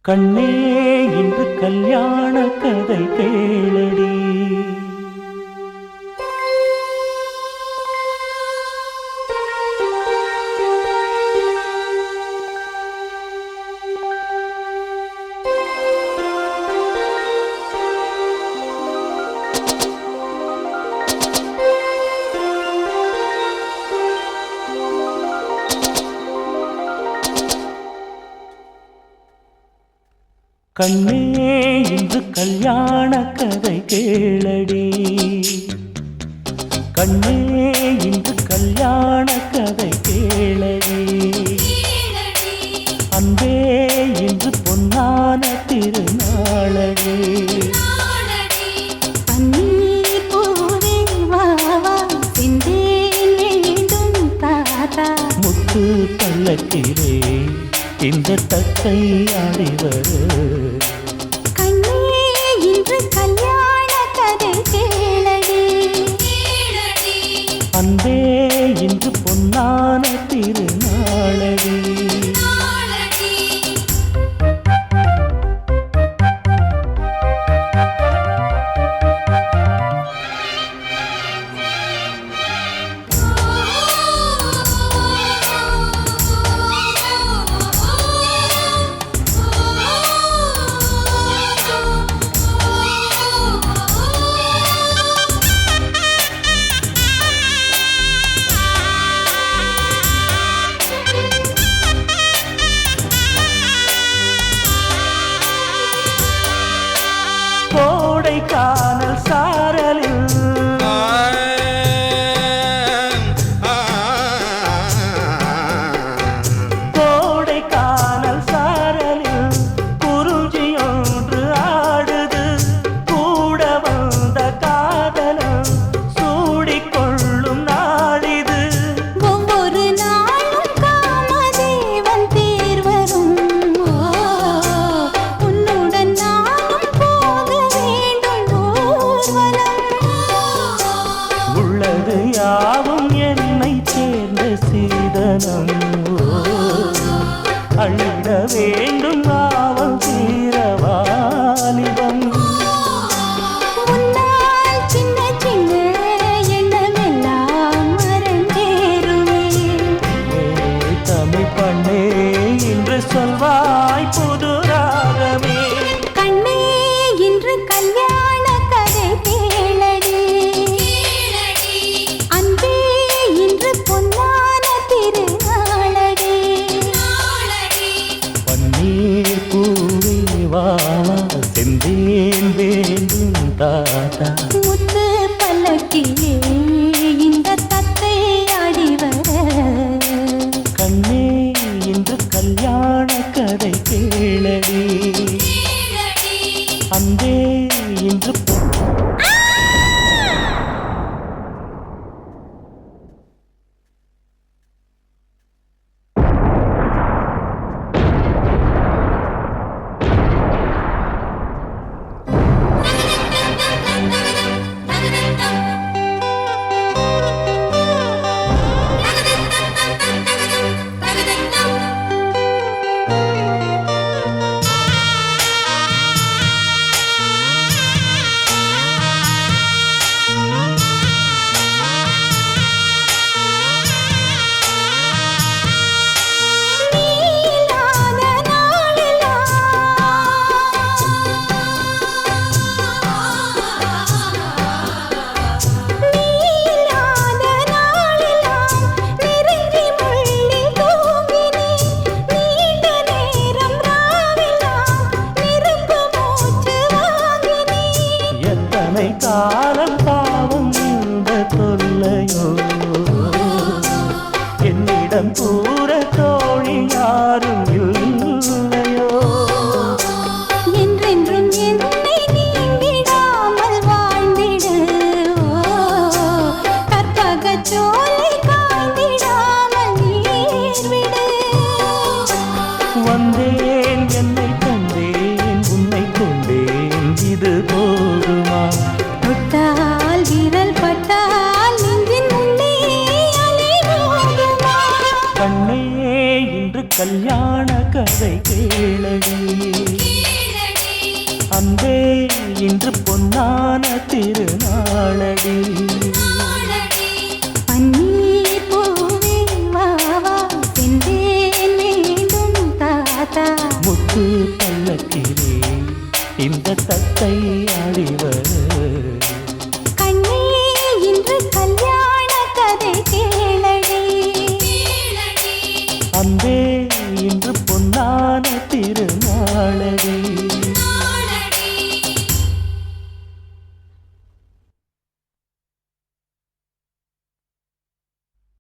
கண்ணே இன்று கல்யாண கதை கேளடி. கண்ணே இன்று கல்யாண கதை கேளடி. கண்ணே இன்று கல்யாண கதை கேளடி. அன்பே இன்று பொன்னான திருநாளடி. முத்து பல்லக்கிலே இந்த தத்தை ஆடிவர். கண்ணே இன்று கல்யாண கதை கேளடி. அன்பே இன்று பொன்னான திருநாளடி. கானல் சாரலில் கோடை கானல் சாரலில் குறிஞ்சி ஒன்று ஆடுது. கூட வந்த காதலம் சூடிக்கொள்ளும் நாளிது. ஒவ்வொரு நாளும் காமதேவன் தேர் வரும். உன்னுடன் நானும் போக உள்ளது யாவும் என்னை சேர்ந்த சீதனம். அழிட வேண்டும் ஆவல் தீரவாலிபம். சின்ன சின்ன எண்ணமெல்லாம் மறந்தேருமே. தமிழ் பண்ணே இன்று சொல்வாய் புது ராகமே. கண்ணே இன்று கல்யாண கதை கேளடி. அன்பே இன்று பொன்னான திருநாளடி. பன்னீர் பூவே வா செந்தேன் வேண்டும் தாத்தா. முத்து பல்லக்கிலே இந்த தத்தை ஆடிவர. கண்ணே இன்று கல்யாண கதை கேளடி. அன்பே இன்று திருநாளடி. பன்னீர் பூவே வா வா சென்றேன் மீண்டும் தாத்தா. முத்து பல்லக்கிலே இந்த தத்தை ஆடிவர். கண்ணே இன்று கல்யாண கதை கேளடி. அன்பே இன்று பொன்னான திருநாளடி.